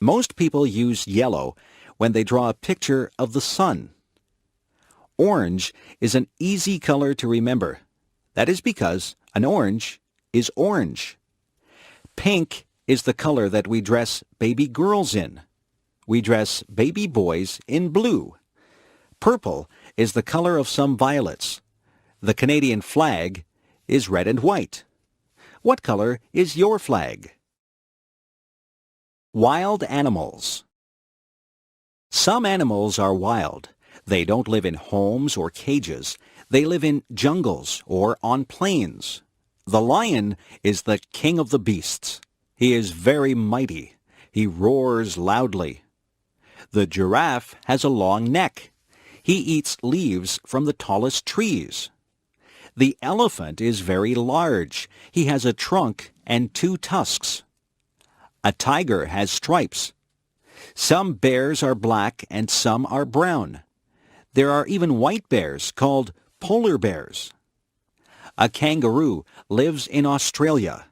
Most people use yellow when they draw a picture of the sun. Orange is an easy color to remember. That is because an orange is orange. Pink is the color that we dress baby girls in. We dress baby boys in blue. Purple is the color of some violets. The Canadian flag is red and white. What color is your flag? Wild animals. Some animals are wild. They don't live in homes or cages. They live in jungles or on plains. The lion is the king of the beasts. He is very mighty. He roars loudly. The giraffe has a long neck. He eats leaves from the tallest trees. The elephant is very large. He has a trunk and 2 tusks. A tiger has stripes. Some bears are black and some are brown. There are even white bears called polar bears. A kangaroo lives in Australia.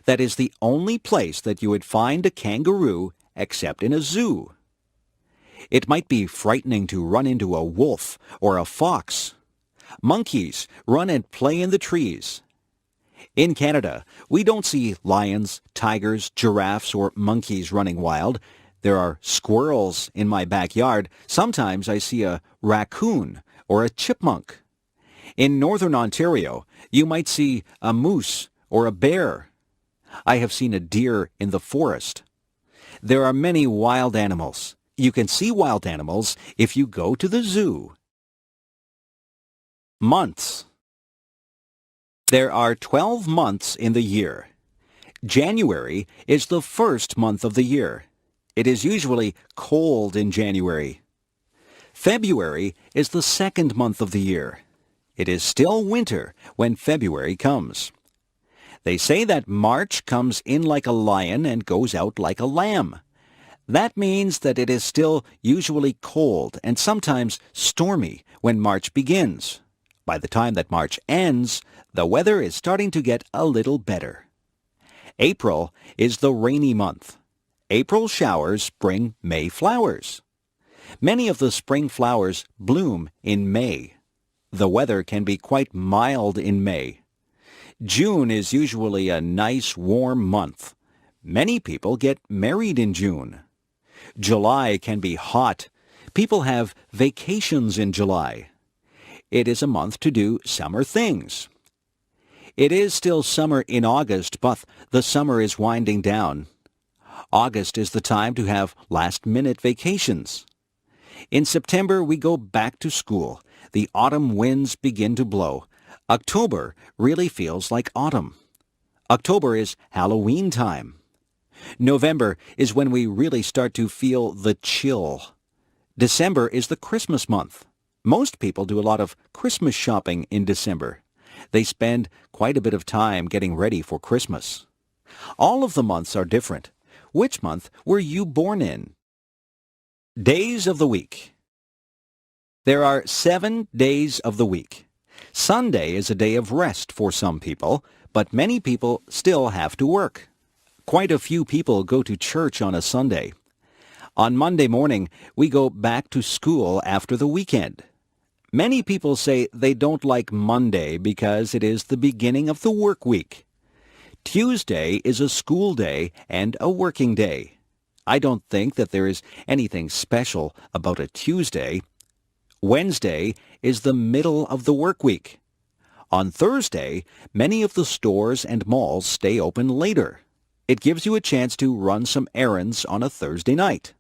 That is the only place that you would find a kangaroo except in a zoo. It might be frightening to run into a wolf or a fox. Monkeys run and play in the trees. In Canada, we don't see lions, tigers, giraffes, or monkeys running wild. There are squirrels in my backyard. Sometimes I see a raccoon or a chipmunk. In northern Ontario, you might see a moose or a bear. I have seen a deer in the forest. There are many wild animals. You can see wild animals if you go to the zoo. Months. There are 12 months in the year. January is the first month of the year. It is usually cold in January. February is the second month of the year. It is still winter when February comes. They say that March comes in like a lion and goes out like a lamb. That means that it is still usually cold and sometimes stormy when March begins. By the time that March ends, the weather is starting to get a little better. April is the rainy month. April showers bring May flowers. Many of the spring flowers bloom in May. The weather can be quite mild in May. June is usually a nice warm month. Many people get married in June. July can be hot. People have vacations in July. It is a month to do summer things. It is still summer in August, but the summer is winding down. August is the time to have last-minute vacations. In September, we go back to school. The autumn winds begin to blow. October really feels like autumn. October is Halloween time. November is when we really start to feel the chill. December is the Christmas month. Most people do a lot of Christmas shopping in December. They spend quite a bit of time getting ready for Christmas. All of the months are different. Which month were you born in? Days of the week. There are 7 days of the week. Sunday is a day of rest for some people, but many people still have to work. Quite a few people go to church on a Sunday. On Monday morning, we go back to school after the weekend. Many people say they don't like Monday because it is the beginning of the work week. Tuesday is a school day and a working day. I don't think that there is anything special about a Tuesday. Wednesday is the middle of the work week. On Thursday, many of the stores and malls stay open later. It gives you a chance to run some errands on a Thursday night.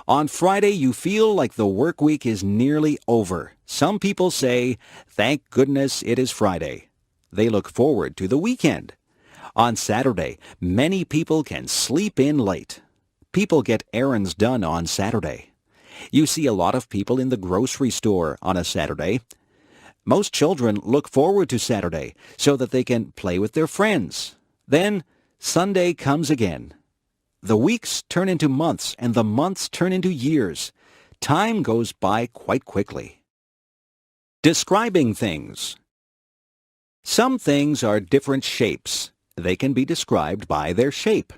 On Friday, you feel like the work week is nearly over. Some people say, "Thank goodness it is Friday." They look forward to the weekend. On Saturday, many people can sleep in late. People get errands done on Saturday. You see a lot of people in the grocery store on a Saturday. Most children look forward to Saturday so that they can play with their friends. Then Sunday comes again. The weeks turn into months and the months turn into years. Time goes by quite quickly. Describing things. Some things are different shapes. They can be described by their shape.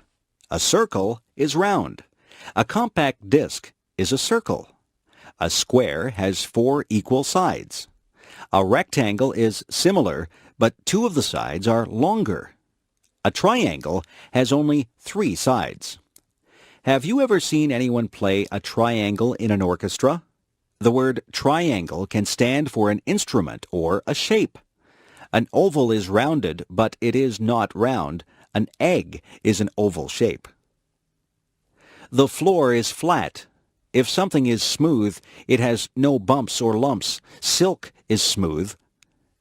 A circle is round. A compact disc is a circle. A square has 4 equal sides. A rectangle is similar, but 2 of the sides are longer. A triangle has only 3 sides. Have you ever seen anyone play a triangle in an orchestra? The word triangle can stand for an instrument or a shape. An oval is rounded, but it is not round. An egg is an oval shape. The floor is flat. If something is smooth, it has no bumps or lumps. Silk is smooth.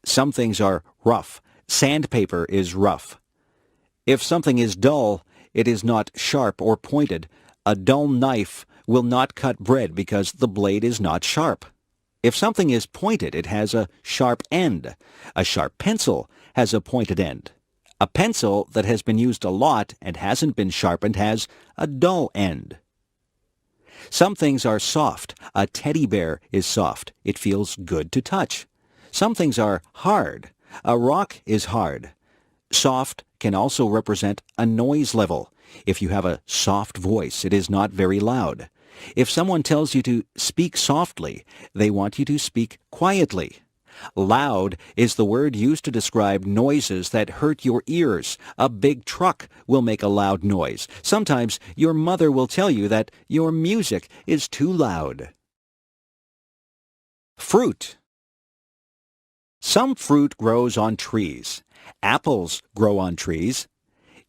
Some things are rough. Sandpaper is rough. If something is dull, it is not sharp or pointed. A dull knife will not cut bread because the blade is not sharp. If something is pointed, it has a sharp end. A sharp pencil has a pointed end. A pencil that has been used a lot and hasn't been sharpened has a dull end. Some things are soft. A teddy bear is soft. It feels good to touch. Some things are hard. A rock is hard. Soft can also represent a noise level. If you have a soft voice, it is not very loud. If someone tells you to speak softly, they want you to speak quietly. Loud is the word used to describe noises that hurt your ears. A big truck will make a loud noise. Sometimes your mother will tell you that your music is too loud. Fruit. Some fruit grows on trees. Apples grow on trees.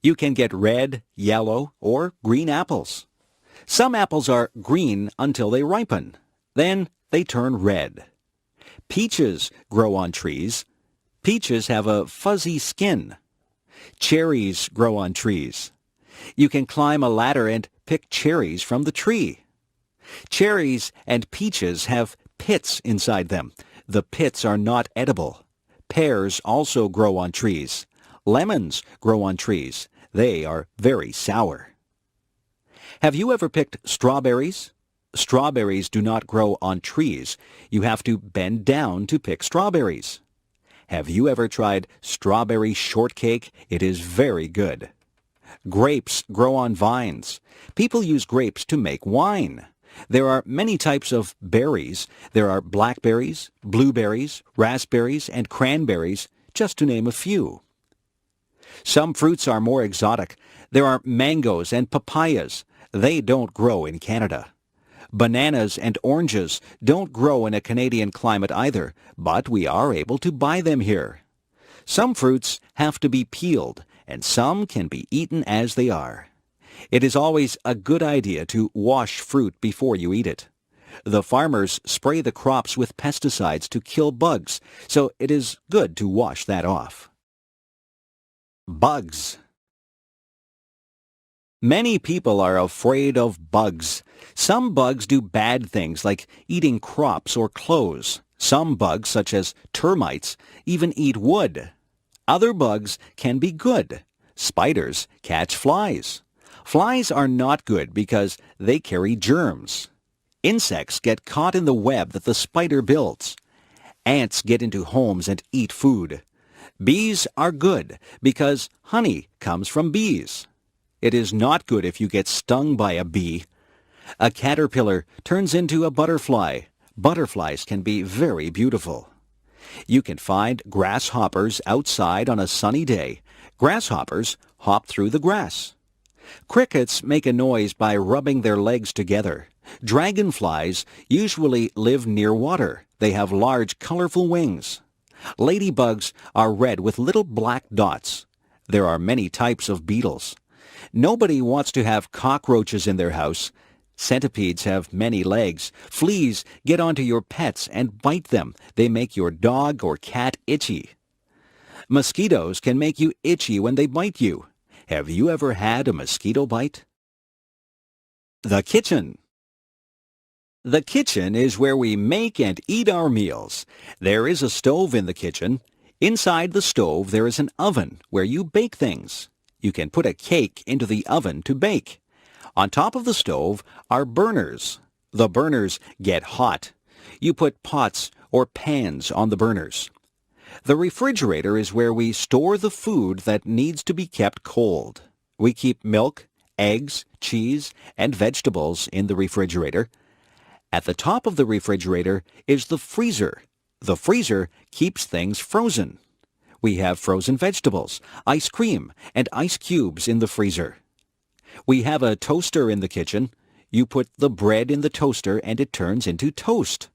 You can get red, yellow, or green apples. Some apples are green until they ripen. Then they turn red. Peaches grow on trees. Peaches have a fuzzy skin. Cherries grow on trees. You can climb a ladder and pick cherries from the tree. Cherries and peaches have pits inside them. The pits are not edible. Pears also grow on trees. Lemons grow on trees. They are very sour. Have you ever picked strawberries? Strawberries do not grow on trees. You have to bend down to pick strawberries. Have you ever tried strawberry shortcake? It is very good. Grapes grow on vines. People use grapes to make wine. There are many types of berries. There are blackberries, blueberries, raspberries, and cranberries, just to name a few. Some fruits are more exotic. There are mangoes and papayas. They don't grow in Canada. Bananas and oranges don't grow in a Canadian climate either, but we are able to buy them here. Some fruits have to be peeled, and some can be eaten as they are. It is always a good idea to wash fruit before you eat it. The farmers spray the crops with pesticides to kill bugs, so it is good to wash that off. Bugs. Many people are afraid of bugs. Some bugs do bad things like eating crops or clothes. Some bugs, such as termites, even eat wood. Other bugs can be good. Spiders catch flies. Flies are not good because they carry germs. Insects get caught in the web that the spider builds. Ants get into homes and eat food. Bees are good because honey comes from bees. It is not good if you get stung by a bee. A caterpillar turns into a butterfly. Butterflies can be very beautiful. You can find grasshoppers outside on a sunny day. Grasshoppers hop through the grass. Crickets make a noise by rubbing their legs together. Dragonflies usually live near water. They have large, colorful wings. Ladybugs are red with little black dots. There are many types of beetles. Nobody wants to have cockroaches in their house. Centipedes have many legs. Fleas get onto your pets and bite them. They make your dog or cat itchy. Mosquitoes can make you itchy when they bite you. Have you ever had a mosquito bite? The kitchen. The kitchen is where we make and eat our meals. There is a stove in the kitchen. Inside the stove there is an oven where you bake things. You can put a cake into the oven to bake. On top of the stove are burners. The burners get hot. You put pots or pans on the burners. The refrigerator is where we store the food that needs to be kept cold. We keep milk, eggs, cheese, and vegetables in the refrigerator. At the top of the refrigerator is the freezer. The freezer keeps things frozen. We have frozen vegetables, ice cream, and ice cubes in the freezer. We have a toaster in the kitchen. You put the bread in the toaster and it turns into toast.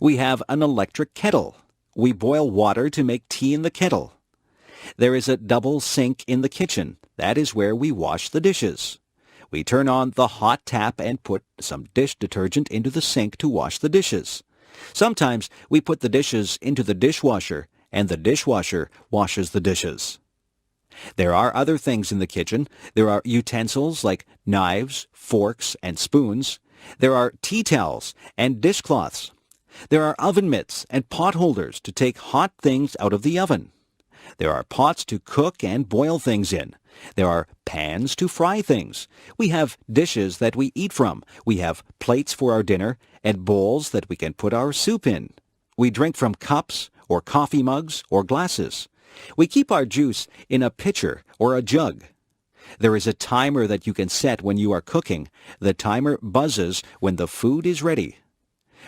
We have an electric kettle. We boil water to make tea in the kettle. There is a double sink in the kitchen. That is where we wash the dishes. We turn on the hot tap and put some dish detergent into the sink to wash the dishes. Sometimes we put the dishes into the dishwasher, and the dishwasher washes the dishes. There are other things in the kitchen. There are utensils like knives, forks, and spoons. There are tea towels and dishcloths. There are oven mitts and pot holders to take hot things out of the oven. There are pots to cook and boil things in. There are pans to fry things. We have dishes that we eat from. We have plates for our dinner and bowls that we can put our soup in. We drink from cups or coffee mugs or glasses. We keep our juice in a pitcher or a jug. There is a timer that you can set when you are cooking. The timer buzzes when the food is ready.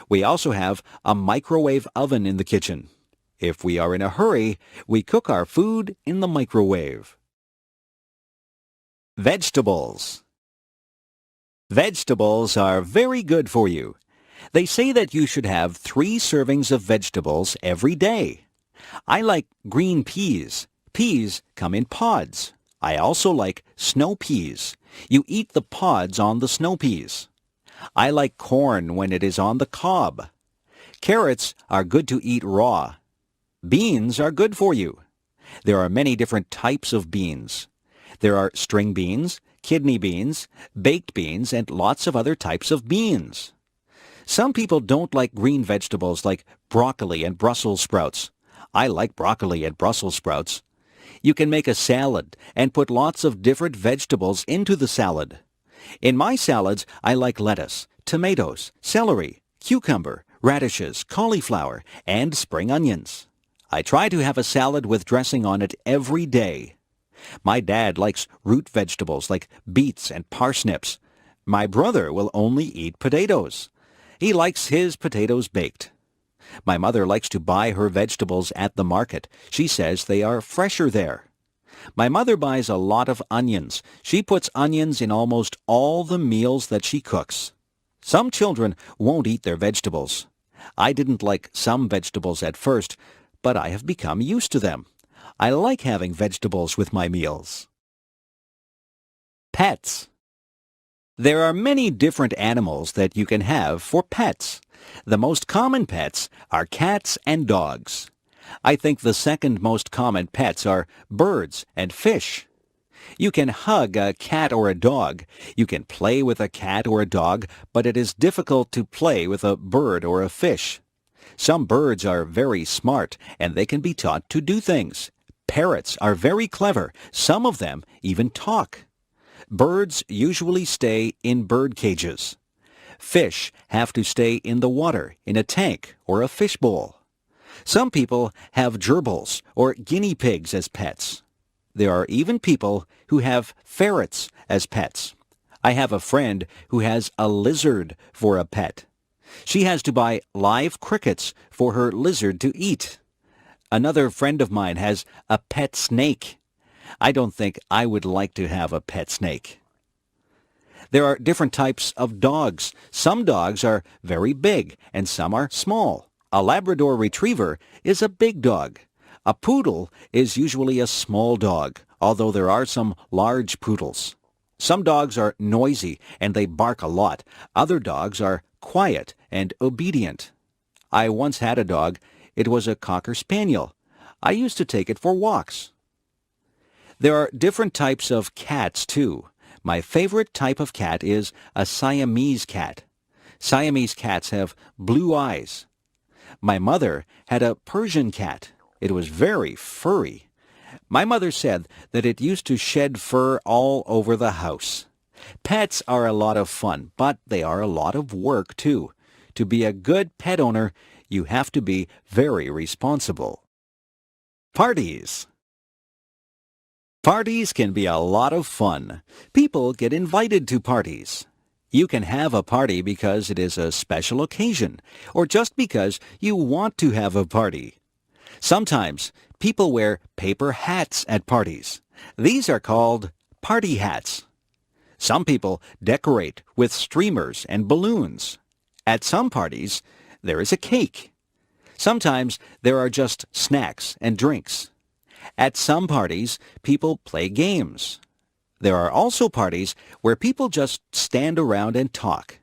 We also have a microwave oven in the kitchen. If we are in a hurry, we cook our food in the microwave. Vegetables. Vegetables are very good for you. They say that you should have 3 servings of vegetables every day. I like green peas. Peas come in pods. I also like snow peas. You eat the pods on the snow peas. I like corn when it is on the cob. Carrots are good to eat raw. Beans are good for you. There are many different types of beans. There are string beans, kidney beans, baked beans, and lots of other types of beans. Some people don't like green vegetables like broccoli and Brussels sprouts. I like broccoli and Brussels sprouts. You can make a salad and put lots of different vegetables into the salad. In my salads, I like lettuce, tomatoes, celery, cucumber, radishes, cauliflower, and spring onions. I try to have a salad with dressing on it every day. My dad likes root vegetables like beets and parsnips. My brother will only eat potatoes. He likes his potatoes baked. My mother likes to buy her vegetables at the market. She says they are fresher there. My mother buys a lot of onions. She puts onions in almost all the meals that she cooks. Some children won't eat their vegetables. I didn't like some vegetables at first, but I have become used to them. I like having vegetables with my meals. Pets. There are many different animals that you can have for pets. The most common pets are cats and dogs. I think the second most common pets are birds and fish. You can hug a cat or a dog. You can play with a cat or a dog, but it is difficult to play with a bird or a fish. Some birds are very smart, and they can be taught to do things. Parrots are very clever. Some of them even talk. Birds usually stay in bird cages. Fish have to stay in the water, in a tank or a fish bowl. Some people have gerbils or guinea pigs as pets. There are even people who have ferrets as pets. I have a friend who has a lizard for a pet. She has to buy live crickets for her lizard to eat. Another friend of mine has a pet snake. I don't think I would like to have a pet snake. There are different types of dogs. Some dogs are very big and some are small. A Labrador Retriever is a big dog. A poodle is usually a small dog, although there are some large poodles. Some dogs are noisy and they bark a lot. Other dogs are quiet and obedient. I once had a dog. It was a Cocker Spaniel. I used to take it for walks. There are different types of cats, too. My favorite type of cat is a Siamese cat. Siamese cats have blue eyes. My mother had a Persian cat. It was very furry. My mother said that it used to shed fur all over the house. Pets are a lot of fun, but they are a lot of work, too. To be a good pet owner, you have to be very responsible. Parties. Parties can be a lot of fun. People get invited to parties. You can have a party because it is a special occasion, or just because you want to have a party. Sometimes people wear paper hats at parties. These are called party hats. Some people decorate with streamers and balloons. At some parties, there is a cake. Sometimes there are just snacks and drinks. At some parties, people play games. There are also parties where people just stand around and talk.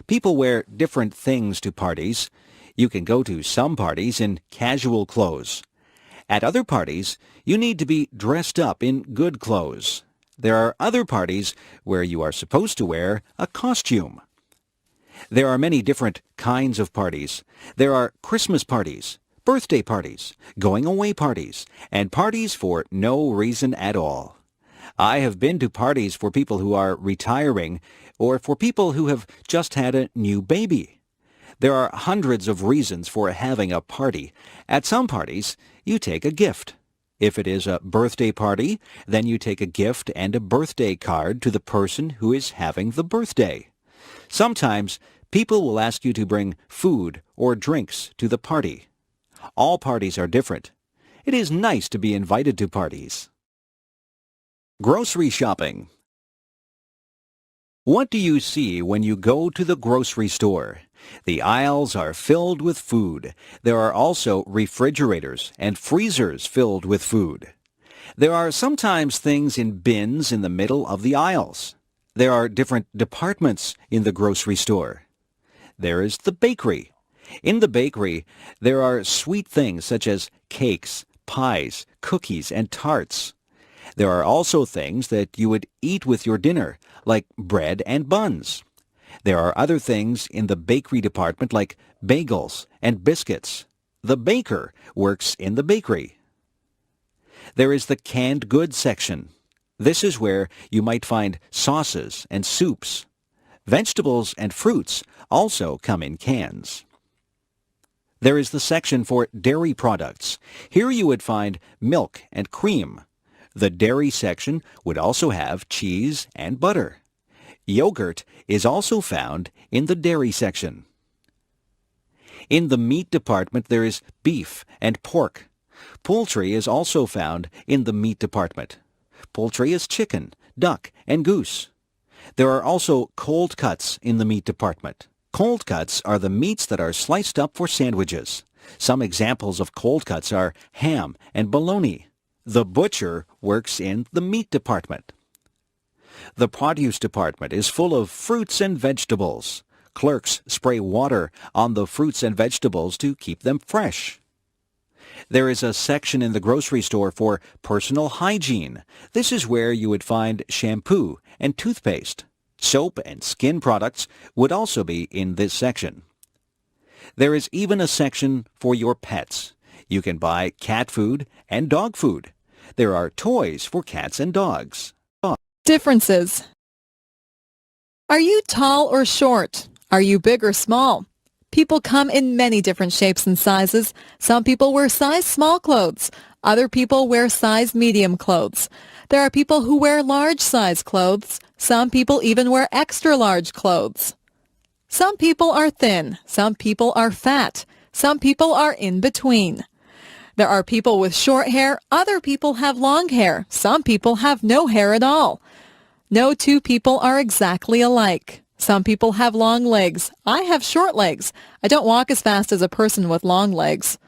People wear different things to parties. You can go to some parties in casual clothes. At other parties, you need to be dressed up in good clothes. There are other parties where you are supposed to wear a costume. There are many different kinds of parties. There are Christmas parties, birthday parties, going-away parties, and parties for no reason at all. I have been to parties for people who are retiring or for people who have just had a new baby. There are hundreds of reasons for having a party. At some parties, you take a gift. If it is a birthday party, then you take a gift and a birthday card to the person who is having the birthday. Sometimes, people will ask you to bring food or drinks to the party. All parties are different. It is nice to be invited to parties. Grocery shopping. What do you see when you go to the grocery store? The aisles are filled with food. There are also refrigerators and freezers filled with food. There are sometimes things in bins in the middle of the aisles. There are different departments in the grocery store. There is the bakery. In the bakery, there are sweet things such as cakes, pies, cookies, and tarts. There are also things that you would eat with your dinner, like bread and buns. There are other things in the bakery department like bagels and biscuits. The baker works in the bakery. There is the canned goods section. This is where you might find sauces and soups. Vegetables and fruits also come in cans. There is the section for dairy products. Here you would find milk and cream. The dairy section would also have cheese and butter. Yogurt is also found in the dairy section. In the meat department, there is beef and pork. Poultry is also found in the meat department. Poultry is chicken, duck, and goose. There are also cold cuts in the meat department. Cold cuts are the meats that are sliced up for sandwiches. Some examples of cold cuts are ham and bologna. The butcher works in the meat department. The produce department is full of fruits and vegetables. Clerks spray water on the fruits and vegetables to keep them fresh. There is a section in the grocery store for personal hygiene. This is where you would find shampoo and toothpaste. Soap and skin products would also be in this section. There is even a section for your pets. You can buy cat food and dog food. There are toys for cats and dogs. Differences. Are you tall or short? Are you big or small? People come in many different shapes and sizes. Some people wear size small clothes. Other people wear size medium clothes. There are people who wear large size clothes. Some people even wear extra large clothes. Some people are thin. Some people are fat. Some people are in between. There are people with short hair. Other people have long hair. Some people have no hair at all. No two people are exactly alike. Some people have long legs. I have short legs. I don't walk as fast as a person with long legs.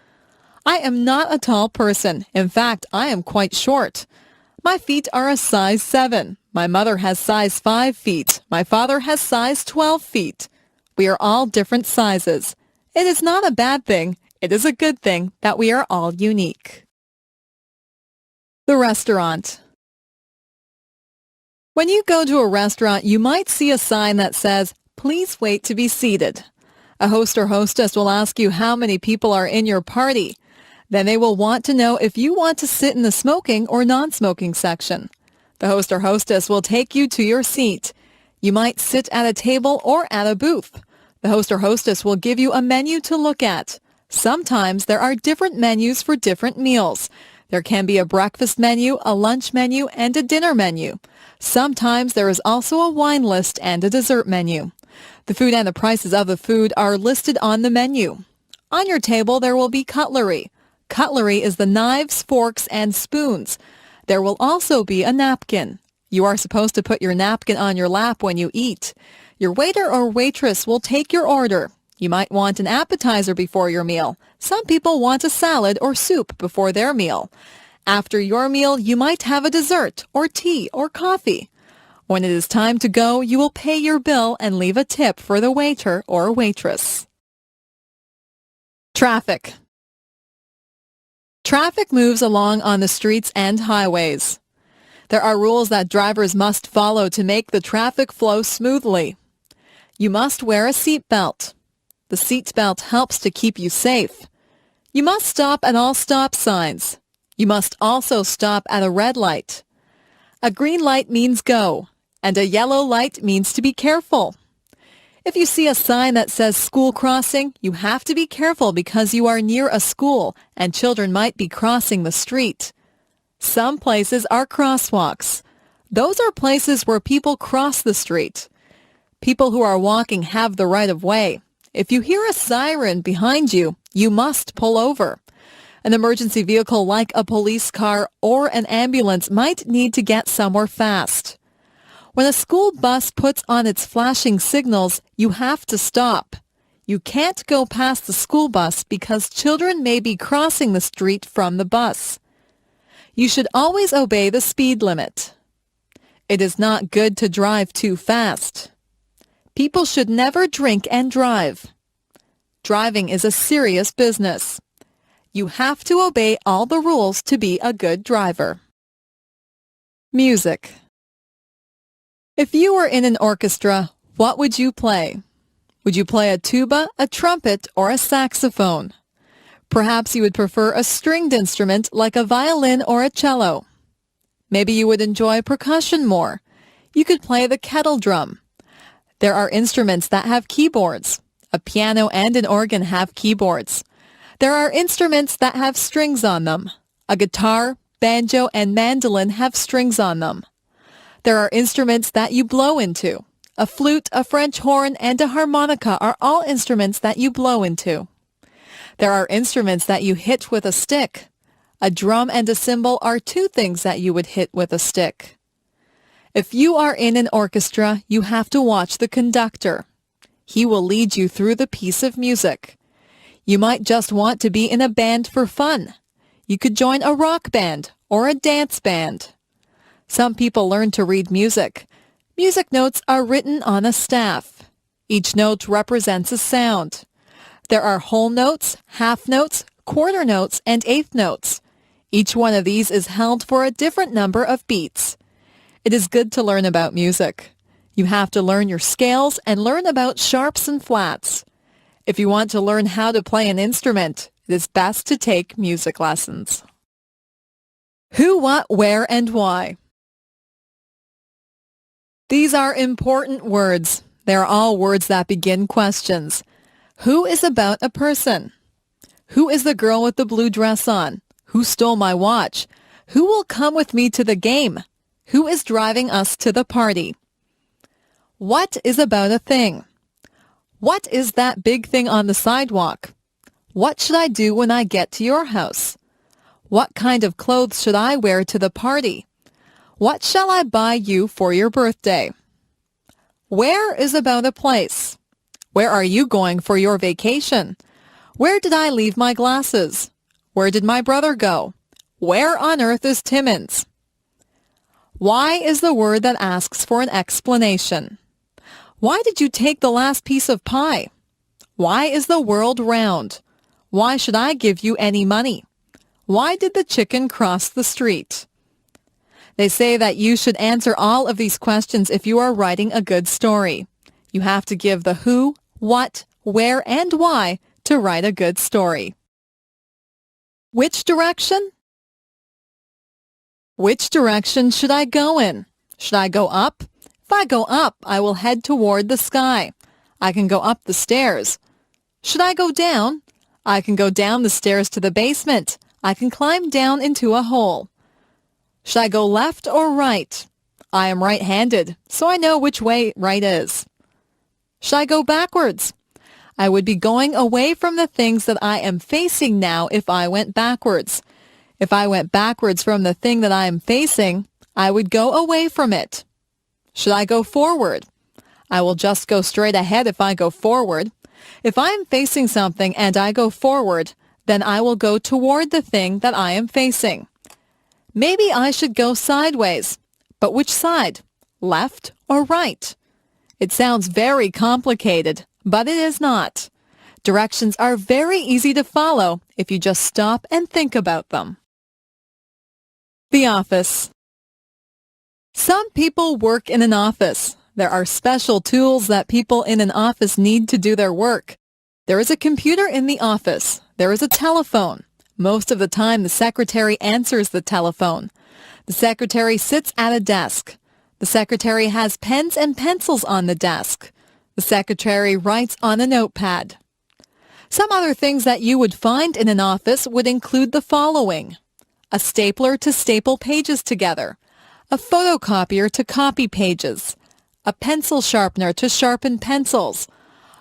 I am not a tall person. In fact, I am quite short. My feet are a size 7. My mother has size 5 feet. My father has size 12 feet. We are all different sizes. It is not a bad thing. It is a good thing that we are all unique. The restaurant. When you go to a restaurant, you might see a sign that says, "Please wait to be seated." A host or hostess will ask you how many people are in your party. Then they will want to know if you want to sit in the smoking or non-smoking section. The host or hostess will take you to your seat. You might sit at a table or at a booth. The host or hostess will give you a menu to look at. Sometimes there are different menus for different meals. There can be a breakfast menu, a lunch menu, and a dinner menu. Sometimes there is also a wine list and a dessert menu. The food and the prices of the food are listed on the menu. On your table, there will be cutlery. Cutlery is the knives, forks, and spoons. There will also be a napkin. You are supposed to put your napkin on your lap when you eat. Your waiter or waitress will take your order. You might want an appetizer before your meal. Some people want a salad or soup before their meal. After your meal, you might have a dessert or tea or coffee. When it is time to go, you will pay your bill and leave a tip for the waiter or waitress. Traffic. Traffic moves along on the streets and highways. There are rules that drivers must follow to make the traffic flow smoothly. You must wear a seatbelt. The seatbelt helps to keep you safe. You must stop at all stop signs. You must also stop at a red light. A green light means go, and a yellow light means to be careful. If you see a sign that says school crossing, you have to be careful because you are near a school and children might be crossing the street. Some places are crosswalks. Those are places where people cross the street. People who are walking have the right of way. If you hear a siren behind you, you must pull over. An emergency vehicle like a police car or an ambulance might need to get somewhere fast. When a school bus puts on its flashing signals, you have to stop. You can't go past the school bus because children may be crossing the street from the bus. You should always obey the speed limit. It is not good to drive too fast. People should never drink and drive. Driving is a serious business. You have to obey all the rules to be a good driver. Music. If you were in an orchestra, what would you play? Would you play a tuba, a trumpet, or a saxophone? Perhaps you would prefer a stringed instrument like a violin or a cello. Maybe you would enjoy percussion more. You could play the kettle drum. There are instruments that have keyboards. A piano and an organ have keyboards. There are instruments that have strings on them. A guitar, banjo, and mandolin have strings on them. There are instruments that you blow into. A flute, a French horn, and a harmonica are all instruments that you blow into. There are instruments that you hit with a stick. A drum and a cymbal are two things that you would hit with a stick. If you are in an orchestra, you have to watch the conductor. He will lead you through the piece of music. You might just want to be in a band for fun. You could join a rock band or a dance band. Some people learn to read music. Music notes are written on a staff. Each note represents a sound. There are whole notes, half notes, quarter notes, and eighth notes. Each one of these is held for a different number of beats. It is good to learn about music. You have to learn your scales and learn about sharps and flats. If you want to learn how to play an instrument, it is best to take music lessons. Who, what, where, and why. These are important words. They are all words that begin questions. Who is about a person? Who is the girl with the blue dress on? Who stole my watch? Who will come with me to the game? Who is driving us to the party? What is about a thing? What is that big thing on the sidewalk? What should I do when I get to your house? What kind of clothes should I wear to the party? What shall I buy you for your birthday? Where is about a place? Where are you going for your vacation? Where did I leave my glasses? Where did my brother go? Where on earth is Timmins? Why is the word that asks for an explanation. Why did you take the last piece of pie? Why is the world round? Why should I give you any money? Why did the chicken cross the street? They say that you should answer all of these questions if you are writing a good story. You have to give the who, what, where, and why to write a good story. Which direction? Which direction should I go in? Should I go up? If I go up, I will head toward the sky. I can go up the stairs. Should I go down? I can go down the stairs to the basement. I can climb down into a hole. Should I go left or right? I am right-handed, so I know which way right is. Should I go backwards? I would be going away from the things that I am facing now if I went backwards. If I went backwards from the thing that I am facing, I would go away from it. Should I go forward? I will just go straight ahead if I go forward. If I am facing something and I go forward, then I will go toward the thing that I am facing. Maybe I should go sideways. But which side? Left or right? It sounds very complicated, but it is not. Directions are very easy to follow if you just stop and think about them. The office. Some people work in an office. There are special tools that people in an office need to do their work. There is a computer in the office. There is a telephone. Most of the time, the secretary answers the telephone. The secretary sits at a desk. The secretary has pens and pencils on the desk. The secretary writes on a notepad. Some other things that you would find in an office would include the following: a stapler to staple pages together, a photocopier to copy pages, a pencil sharpener to sharpen pencils,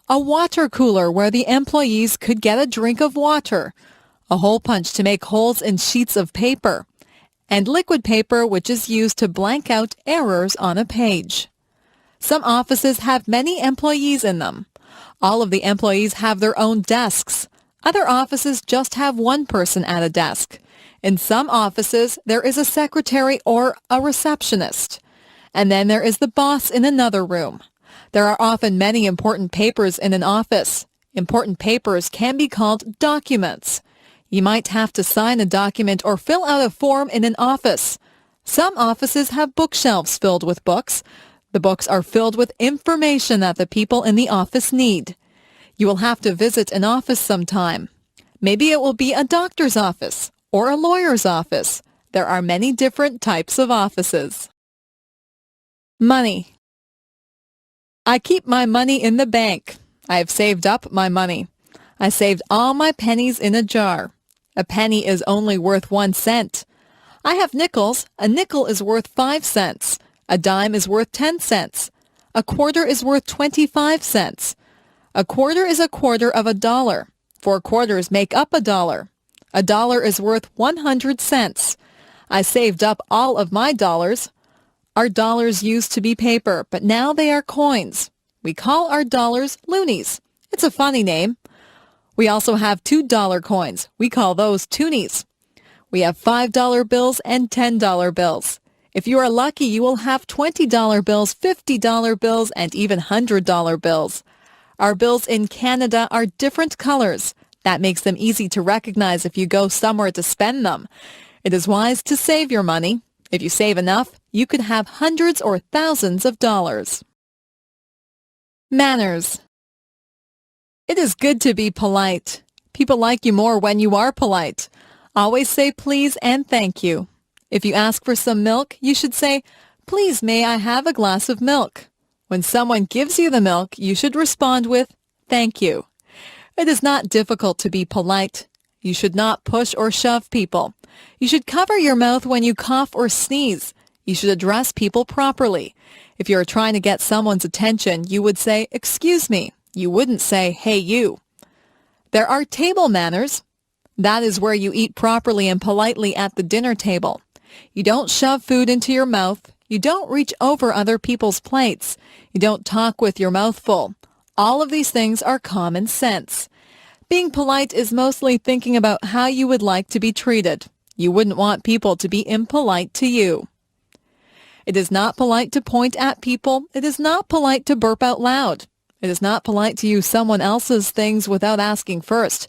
a water cooler where the employees could get a drink of water, a hole punch to make holes in sheets of paper, and liquid paper which is used to blank out errors on a page. Some offices have many employees in them. All of the employees have their own desks. Other offices just have one person at a desk. In some offices, there is a secretary or a receptionist. And then there is the boss in another room. There are often many important papers in an office. Important papers can be called documents. You might have to sign a document or fill out a form in an office. Some offices have bookshelves filled with books. The books are filled with information that the people in the office need. You will have to visit an office sometime. Maybe it will be a doctor's office or a lawyer's office. There are many different types of offices. Money. I keep my money in the bank. I have saved up my money. I saved all my pennies in a jar. A penny is only worth 1 cent. I have nickels. A nickel is worth 5 cents. A dime is worth 10 cents. A quarter is worth 25 cents. A quarter is a quarter of a dollar. 4 quarters make up a dollar. A dollar is worth 100 cents. I saved up all of my dollars. Our dollars used to be paper, but now they are coins. We call our dollars loonies. It's a funny name. We also have $2 coins. We call those toonies. We have $5 bills and $10 bills. If you are lucky, you will have $20 bills, $50 bills, and even $100 bills. Our bills in Canada are different colors. That makes them easy to recognize if you go somewhere to spend them. It is wise to save your money. If you save enough, you could have hundreds or thousands of dollars. Manners. It is good to be polite. People like you more when you are polite. Always say please and thank you. If you ask for some milk, you should say, "Please, may I have a glass of milk?" When someone gives you the milk, you should respond with, "Thank you." It is not difficult to be polite. You should not push or shove people. You should cover your mouth when you cough or sneeze. You should address people properly. If you are trying to get someone's attention, you would say, "Excuse me." You wouldn't say, "Hey, you." There are table manners. That is where you eat properly and politely at the dinner table. You don't shove food into your mouth. You don't reach over other people's plates. You don't talk with your mouth full. All of these things are common sense. Being polite is mostly thinking about how you would like to be treated. You wouldn't want people to be impolite to you. It is not polite to point at people. It is not polite to burp out loud. It is not polite to use someone else's things without asking first.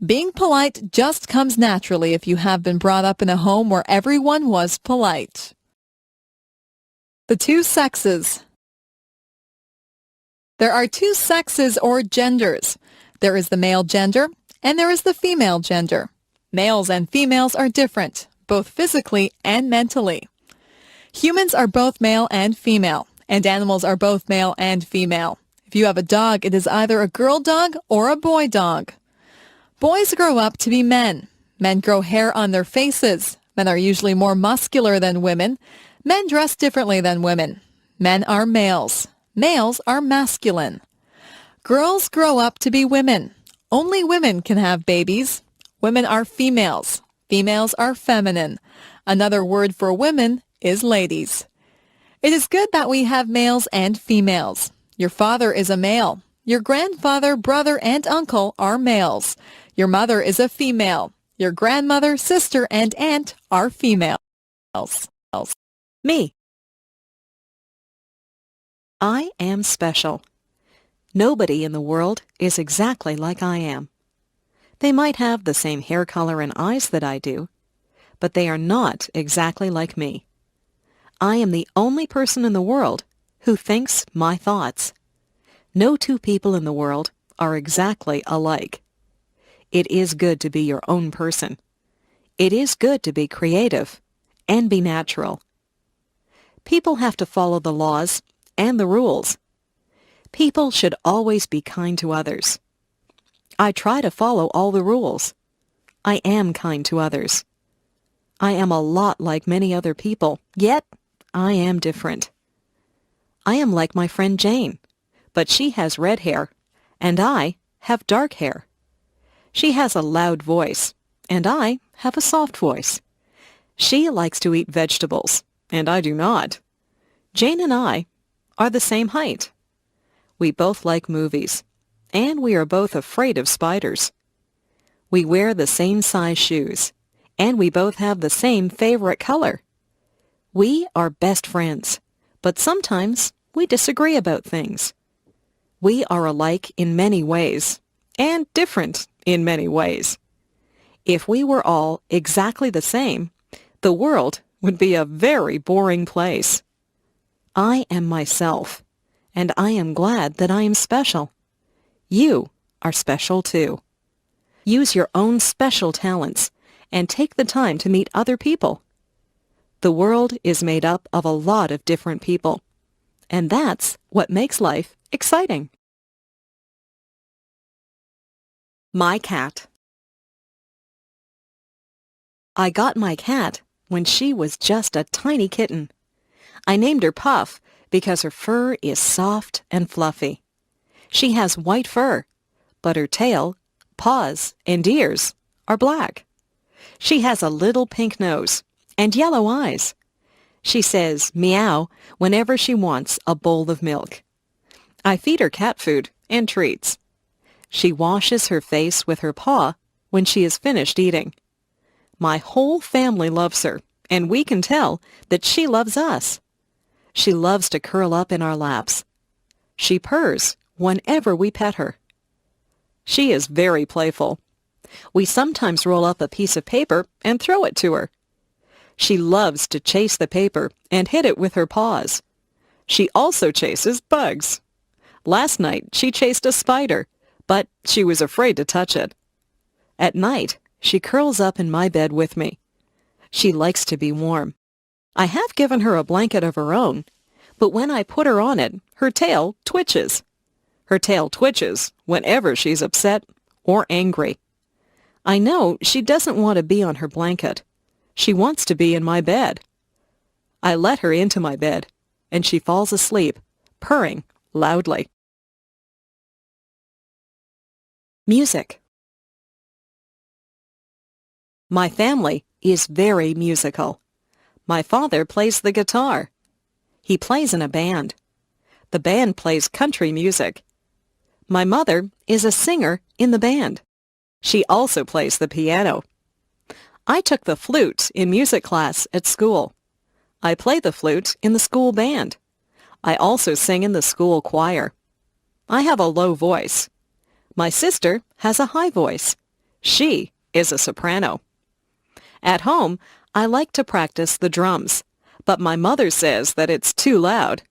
Being polite just comes naturally if you have been brought up in a home where everyone was polite. The two sexes. There are two sexes or genders. There is the male gender and there is the female gender. Males and females are different, both physically and mentally. Humans are both male and female, and animals are both male and female. If you have a dog, it is either a girl dog or a boy dog. Boys grow up to be men. Men grow hair on their faces. Men are usually more muscular than women. Men dress differently than women. Men are males. Males are masculine. Girls grow up to be women. Only women can have babies. Women are females. Females are feminine. Another word for women is ladies. It is good that we have males and females. Your father is a male. Your grandfather, brother, and uncle are males. Your mother is a female. Your grandmother, sister, and aunt are females. Me. I am special. Nobody in the world is exactly like I am. They might have the same hair color and eyes that I do, but they are not exactly like me. I am the only person in the world who thinks my thoughts. No two people in the world are exactly alike. It is good to be your own person. It is good to be creative and be natural. People have to follow the laws and the rules. People should always be kind to others. I try to follow all the rules. I am kind to others. I am a lot like many other people, yet I am different. I am like my friend Jane, but she has red hair, and I have dark hair. She has a loud voice, and I have a soft voice. She likes to eat vegetables, and I do not. Jane and I are the same height. We both like movies, and we are both afraid of spiders. We wear the same size shoes, and we both have the same favorite color. We are best friends, but sometimes we disagree about things. We are alike in many ways, and different in many ways. If we were all exactly the same, the world would be a very boring place. I am myself, and I am glad that I am special. You are special too. Use your own special talents and take the time to meet other people. The world is made up of a lot of different people, and that's what makes life exciting. My cat. I got my cat when she was just a tiny kitten. I named her Puff because her fur is soft and fluffy. She has white fur, but her tail, paws, and ears are black. She has a little pink nose and yellow eyes. She says meow whenever she wants a bowl of milk. I feed her cat food and treats. She washes her face with her paw when she is finished eating. My whole family loves her, and we can tell that she loves us. She loves to curl up in our laps. She purrs whenever we pet her. She is very playful. We sometimes roll up a piece of paper and throw it to her. She loves to chase the paper and hit it with her paws. She also chases bugs. Last night she chased a spider, but she was afraid to touch it. At night, she curls up in my bed with me. She likes to be warm. I have given her a blanket of her own, but when I put her on it, her tail twitches. Her tail twitches whenever she's upset or angry. I know she doesn't want to be on her blanket. She wants to be in my bed. I let her into my bed, and she falls asleep, purring loudly. Music. My family is very musical. My father plays the guitar. He plays in a band. The band plays country music. My mother is a singer in the band. She also plays the piano. I took the flute in music class at school. I play the flute in the school band. I also sing in the school choir. I have a low voice. My sister has a high voice. She is a soprano. At home, I like to practice the drums, but my mother says that it's too loud.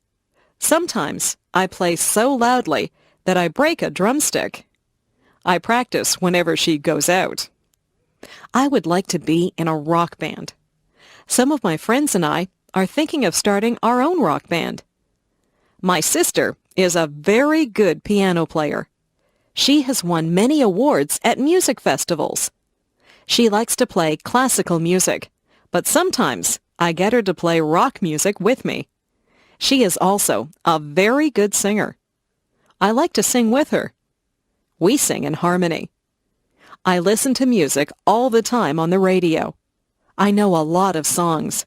Sometimes I play so loudly that I break a drumstick. I practice whenever she goes out. I would like to be in a rock band. Some of my friends and I are thinking of starting our own rock band. My sister is a very good piano player. She has won many awards at music festivals. She likes to play classical music, but sometimes I get her to play rock music with me. She is also a very good singer. I like to sing with her. We sing in harmony. I listen to music all the time on the radio. I know a lot of songs.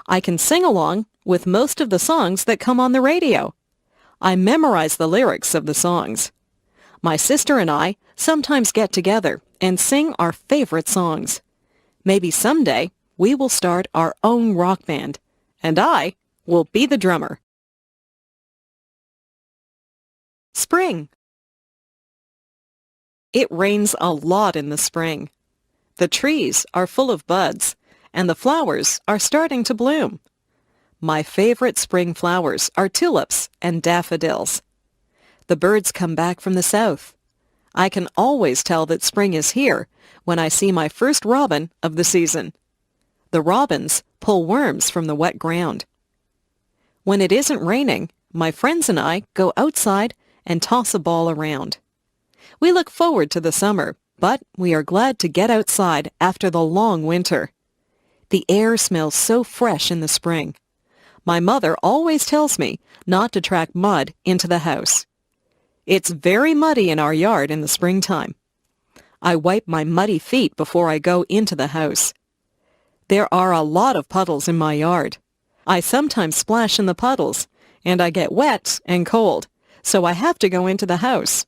I can sing along with most of the songs that come on the radio. I memorize the lyrics of the songs. My sister and I sometimes get together and sing our favorite songs. Maybe someday we will start our own rock band, and I will be the drummer. Spring. It rains a lot in the spring. The trees are full of buds, and the flowers are starting to bloom. My favorite spring flowers are tulips and daffodils. The birds come back from the south. I can always tell that spring is here when I see my first robin of the season. The robins pull worms from the wet ground. When it isn't raining, my friends and I go outside and toss a ball around. We look forward to the summer, but we are glad to get outside after the long winter. The air smells so fresh in the spring. My mother always tells me not to track mud into the house. It's very muddy in our yard in the springtime. I wipe my muddy feet before I go into the house. There are a lot of puddles in my yard. I sometimes splash in the puddles, and I get wet and cold, so I have to go into the house.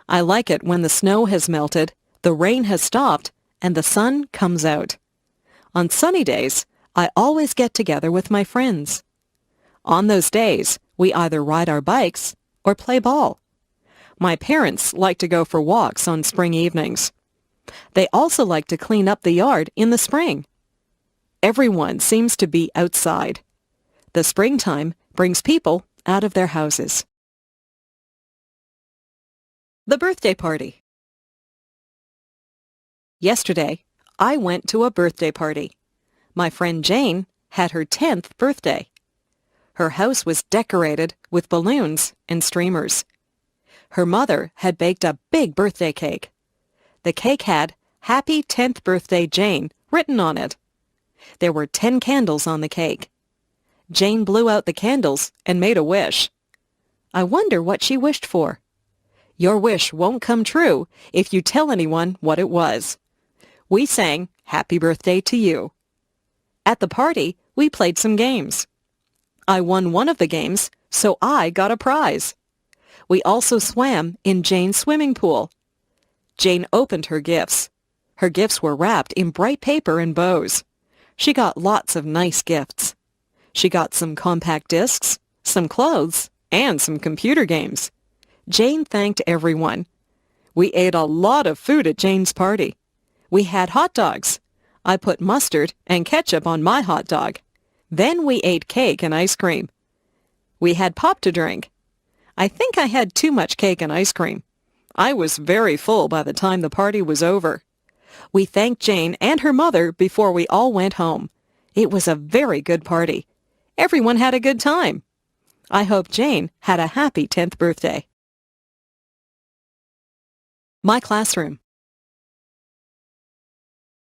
I like it when the snow has melted, the rain has stopped, and the sun comes out. On sunny days, I always get together with my friends. On those days, we either ride our bikes or play ball. My parents like to go for walks on spring evenings. They also like to clean up the yard in the spring. Everyone seems to be outside. The springtime brings people out of their houses. The birthday party. Yesterday, I went to a birthday party. My friend Jane had her 10th birthday. Her house was decorated with balloons and streamers. Her mother had baked a big birthday cake. The cake had "Happy 10th Birthday, Jane" written on it. There were 10 candles on the cake. Jane blew out the candles and made a wish. I wonder what she wished for. Your wish won't come true if you tell anyone what it was. We sang "Happy Birthday to You." At the party, we played some games. I won one of the games, so I got a prize. We also swam in Jane's swimming pool. Jane opened her gifts. Her gifts were wrapped in bright paper and bows. She got lots of nice gifts. She got some compact discs, some clothes, and some computer games. Jane thanked everyone. We ate a lot of food at Jane's party. We had hot dogs. I put mustard and ketchup on my hot dog. Then we ate cake and ice cream. We had pop to drink. I think I had too much cake and ice cream. I was very full by the time the party was over. We thanked Jane and her mother before we all went home. It was a very good party. Everyone had a good time. I hope Jane had a happy 10th birthday. My classroom.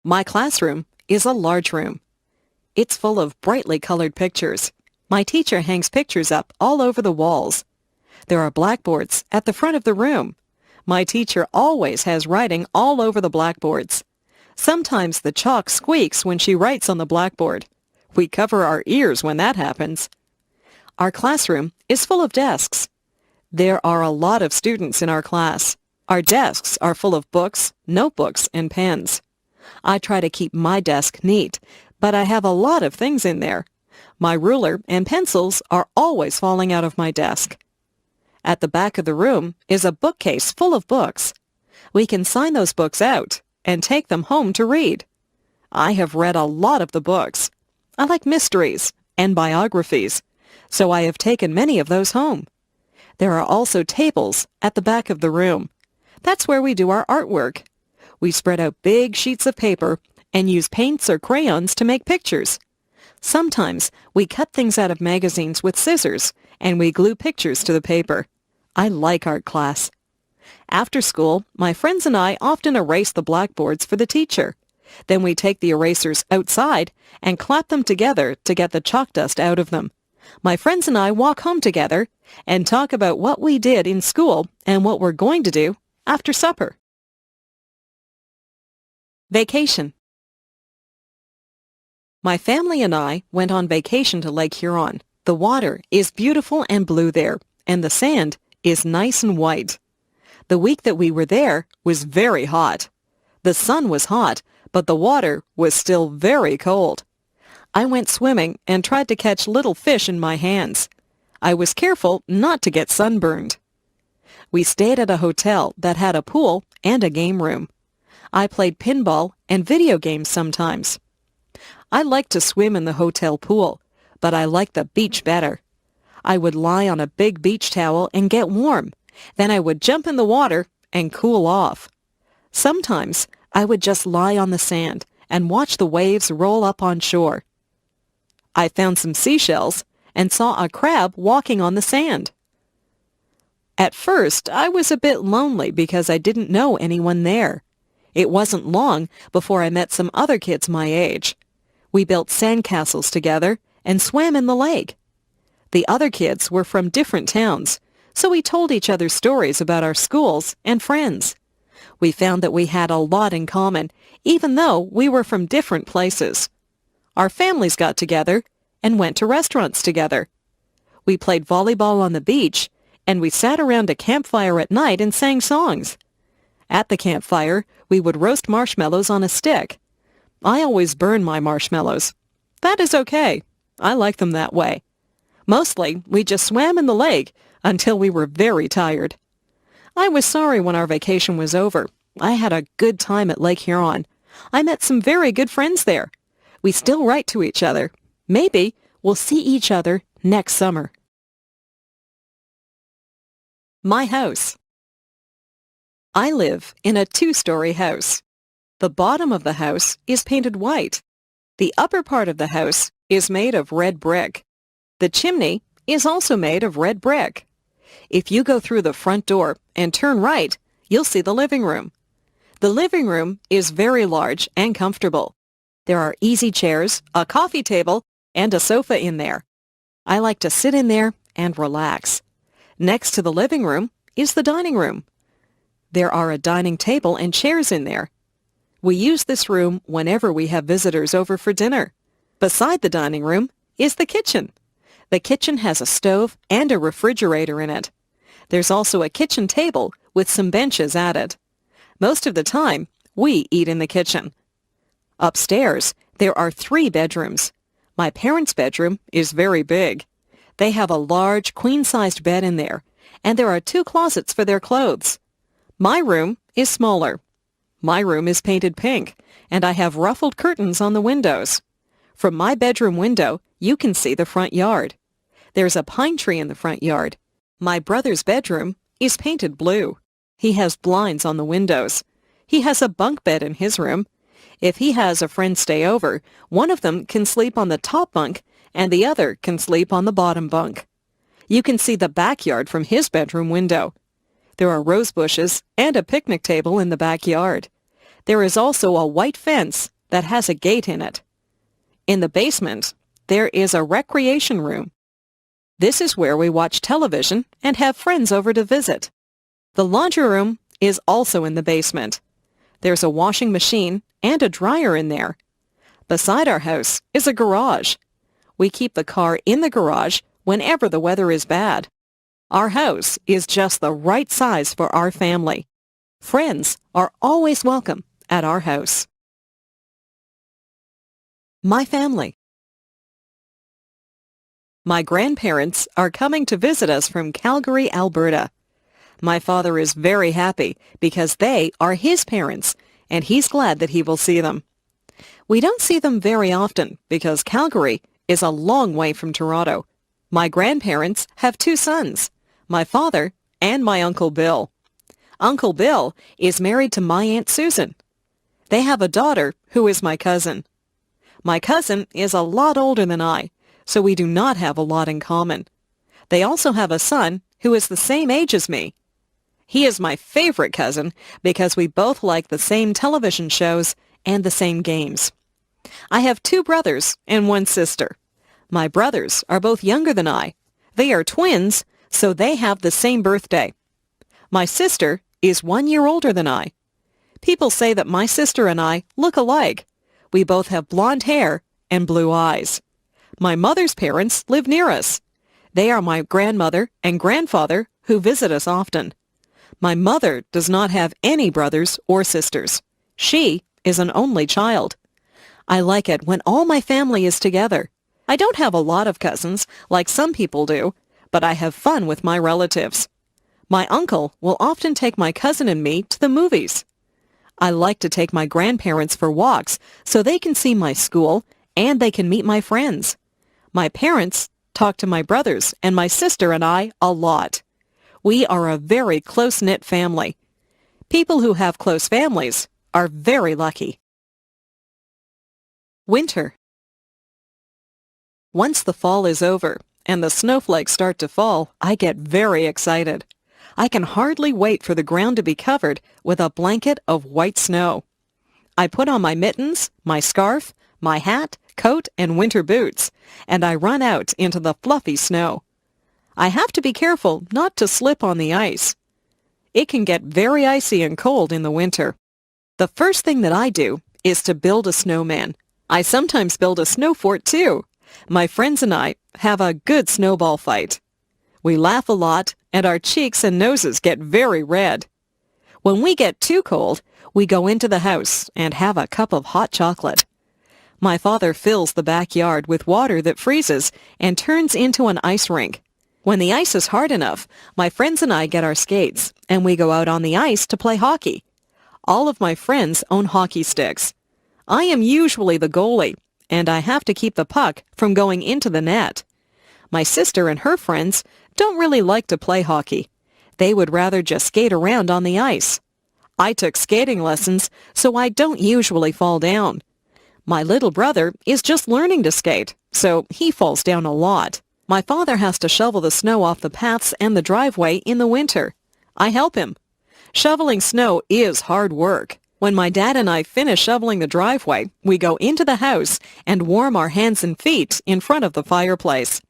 My classroom is a large room. It's full of brightly colored pictures. My teacher hangs pictures up all over the walls. There are blackboards at the front of the room. My teacher always has writing all over the blackboards. Sometimes the chalk squeaks when she writes on the blackboard. We cover our ears when that happens. Our classroom is full of desks. There are a lot of students in our class. Our desks are full of books, notebooks, and pens. I try to keep my desk neat, but I have a lot of things in there. My ruler and pencils are always falling out of my desk. At the back of the room is a bookcase full of books. We can sign those books out and take them home to read. I have read a lot of the books. I like mysteries and biographies, so I have taken many of those home. There are also tables at the back of the room. That's where we do our artwork. We spread out big sheets of paper and use paints or crayons to make pictures. Sometimes we cut things out of magazines with scissors and we glue pictures to the paper. I like art class. After school, my friends and I often erase the blackboards for the teacher. Then we take the erasers outside and clap them together to get the chalk dust out of them. My friends and I walk home together and talk about what we did in school and what we're going to do after supper. Vacation. My family and I went on vacation to Lake Huron. The water is beautiful and blue there, and the sand is nice and white. The week that we were there was very hot. The sun was hot, but the water was still very cold. I went swimming and tried to catch little fish in my hands. I was careful not to get sunburned. We stayed at a hotel that had a pool and a game room. I played pinball and video games sometimes. I liked to swim in the hotel pool, but I liked the beach better. I would lie on a big beach towel and get warm. Then I would jump in the water and cool off. Sometimes I would just lie on the sand and watch the waves roll up on shore. I found some seashells and saw a crab walking on the sand. At first, I was a bit lonely because I didn't know anyone there. It wasn't long before I met some other kids my age. We built sandcastles together and swam in the lake. The other kids were from different towns, so we told each other stories about our schools and friends. We found that we had a lot in common, even though we were from different places. Our families got together and went to restaurants together. We played volleyball on the beach, and we sat around a campfire at night and sang songs. At the campfire, we would roast marshmallows on a stick. I always burn my marshmallows. That is okay. I like them that way. Mostly, we just swam in the lake until we were very tired. I was sorry when our vacation was over. I had a good time at Lake Huron. I met some very good friends there. We still write to each other. Maybe we'll see each other next summer. My house. I live in a 2-story house. The bottom of the house is painted white. The upper part of the house is made of red brick. The chimney is also made of red brick. If you go through the front door and turn right, you'll see the living room. The living room is very large and comfortable. There are easy chairs, a coffee table, and a sofa in there. I like to sit in there and relax. Next to the living room is the dining room. There are a dining table and chairs in there. We use this room whenever we have visitors over for dinner. Beside the dining room is the kitchen. The kitchen has a stove and a refrigerator in it. There's also a kitchen table with some benches at it. Most of the time, we eat in the kitchen. Upstairs, there are 3 bedrooms. My parents' bedroom is very big. They have a large, queen-sized bed in there, and there are 2 closets for their clothes. My room is smaller. My room is painted pink, and I have ruffled curtains on the windows. From my bedroom window, you can see the front yard. There's a pine tree in the front yard. My brother's bedroom is painted blue. He has blinds on the windows. He has a bunk bed in his room. If he has a friend stay over, one of them can sleep on the top bunk and the other can sleep on the bottom bunk. You can see the backyard from his bedroom window. There are rose bushes and a picnic table in the backyard. There is also a white fence that has a gate in it. In the basement, there is a recreation room. This is where we watch television and have friends over to visit. The laundry room is also in the basement. There's a washing machine and a dryer in there. Beside our house is a garage. We keep the car in the garage whenever the weather is bad. Our house is just the right size for our family. Friends are always welcome at our house. My family. My grandparents are coming to visit us from Calgary, Alberta. My father is very happy because they are his parents, and he's glad that he will see them. We don't see them very often because Calgary is a long way from Toronto. My grandparents have 2 sons, my father and my Uncle Bill. Uncle Bill is married to my Aunt Susan. They have a daughter who is my cousin. My cousin is a lot older than I, so we do not have a lot in common. They also have a son who is the same age as me. He is my favorite cousin because we both like the same television shows and the same games. I have 2 brothers and 1 sister. My brothers are both younger than I. They are twins, so they have the same birthday. My sister is 1 year older than I. People say that my sister and I look alike. We both have blonde hair and blue eyes. My mother's parents live near us. They are my grandmother and grandfather who visit us often. My mother does not have any brothers or sisters. She is an only child. I like it when all my family is together. I don't have a lot of cousins like some people do, but I have fun with my relatives. My uncle will often take my cousin and me to the movies. I like to take my grandparents for walks so they can see my school and they can meet my friends. My parents talk to my brothers and my sister and I a lot. We are a very close-knit family. People who have close families are very lucky. Winter. Once the fall is over and the snowflakes start to fall, I get very excited. I can hardly wait for the ground to be covered with a blanket of white snow. I put on my mittens, my scarf, my hat, coat, and winter boots, and I run out into the fluffy snow. I have to be careful not to slip on the ice. It can get very icy and cold in the winter. The first thing that I do is to build a snowman. I sometimes build a snow fort too. My friends and I have a good snowball fight. We laugh a lot, and our cheeks and noses get very red. When we get too cold, we go into the house and have a cup of hot chocolate. My father fills the backyard with water that freezes and turns into an ice rink. When the ice is hard enough, my friends and I get our skates, and we go out on the ice to play hockey. All of my friends own hockey sticks. I am usually the goalie, and I have to keep the puck from going into the net. My sister and her friends don't really like to play hockey. They would rather just skate around on the ice. I took skating lessons, so I don't usually fall down. My little brother is just learning to skate, so he falls down a lot. My father has to shovel the snow off the paths and the driveway in the winter. I help him. Shoveling snow is hard work. When my dad and I finish shoveling the driveway, we go into the house and warm our hands and feet in front of the fireplace.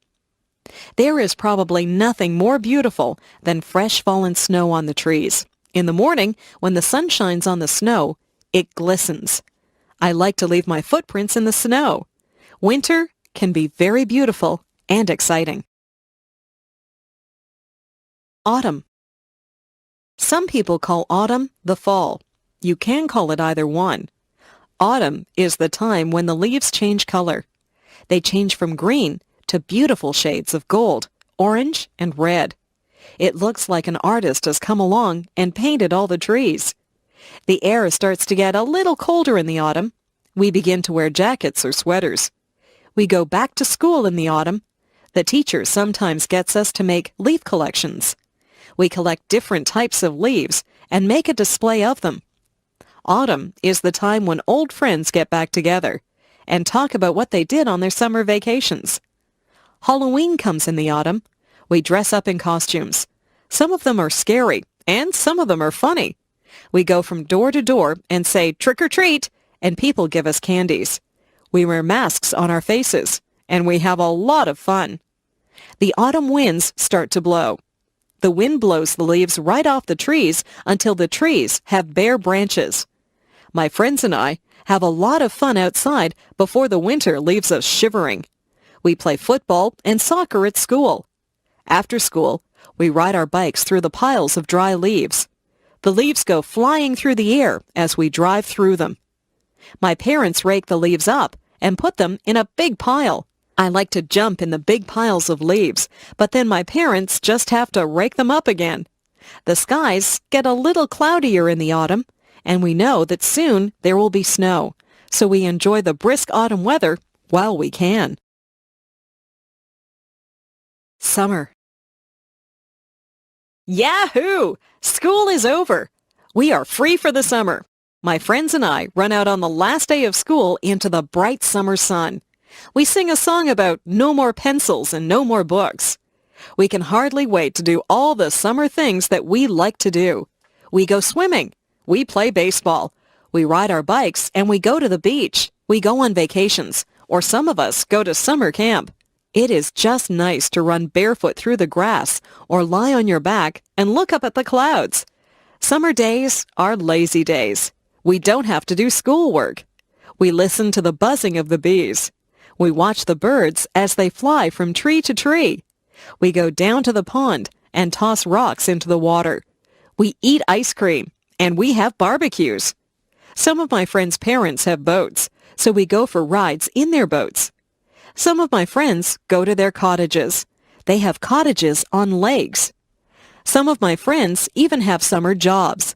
There is probably nothing more beautiful than fresh fallen snow on the trees. In the morning, when the sun shines on the snow, it glistens. I like to leave my footprints in the snow. Winter can be very beautiful and exciting. Autumn. Some people call autumn the fall. You can call it either one. Autumn is the time when the leaves change color. They change from green to beautiful shades of gold, orange, and red. It looks like an artist has come along and painted all the trees. The air starts to get a little colder in the autumn. We begin to wear jackets or sweaters. We go back to school in the autumn. The teacher sometimes gets us to make leaf collections. We collect different types of leaves and make a display of them. Autumn is the time when old friends get back together and talk about what they did on their summer vacations. Halloween comes in the autumn. We dress up in costumes. Some of them are scary, and some of them are funny. We go from door to door and say, "Trick or treat," and people give us candies. We wear masks on our faces, and we have a lot of fun. The autumn winds start to blow. The wind blows the leaves right off the trees until the trees have bare branches. My friends and I have a lot of fun outside before the winter leaves us shivering. We play football and soccer at school. After school, we ride our bikes through the piles of dry leaves. The leaves go flying through the air as we drive through them. My parents rake the leaves up and put them in a big pile. I like to jump in the big piles of leaves, but then my parents just have to rake them up again. The skies get a little cloudier in the autumn, and we know that soon there will be snow, so we enjoy the brisk autumn weather while we can. Summer. Yahoo! School is over. We are free for the summer. My friends and I run out on the last day of school into the bright summer sun. We sing a song about no more pencils and no more books. We can hardly wait to do all the summer things that we like to do. We go swimming. We play baseball. We ride our bikes and we go to the beach. We go on vacations, or some of us go to summer camp. It is just nice to run barefoot through the grass or lie on your back and look up at the clouds. Summer days are lazy days. We don't have to do schoolwork. We listen to the buzzing of the bees. We watch the birds as they fly from tree to tree. We go down to the pond and toss rocks into the water. We eat ice cream and we have barbecues. Some of my friends' parents have boats, so we go for rides in their boats. Some of my friends go to their cottages. They have cottages on lakes. Some of my friends even have summer jobs.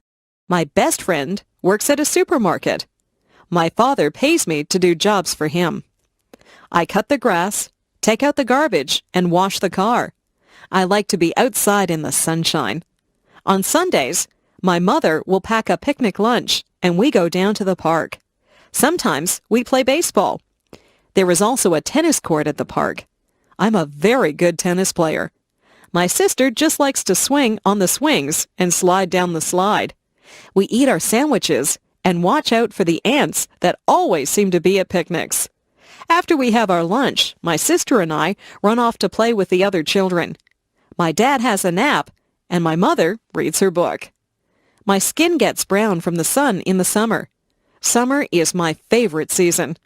My best friend works at a supermarket. My father pays me to do jobs for him. I cut the grass, take out the garbage, and wash the car. I like to be outside in the sunshine. On Sundays, my mother will pack a picnic lunch, and we go down to the park. Sometimes we play baseball. There is also a tennis court at the park. I'm a very good tennis player. My sister just likes to swing on the swings and slide down the slide. We eat our sandwiches and watch out for the ants that always seem to be at picnics. After we have our lunch, my sister and I run off to play with the other children. My dad has a nap, and my mother reads her book. My skin gets brown from the sun in the summer. Summer is my favorite season.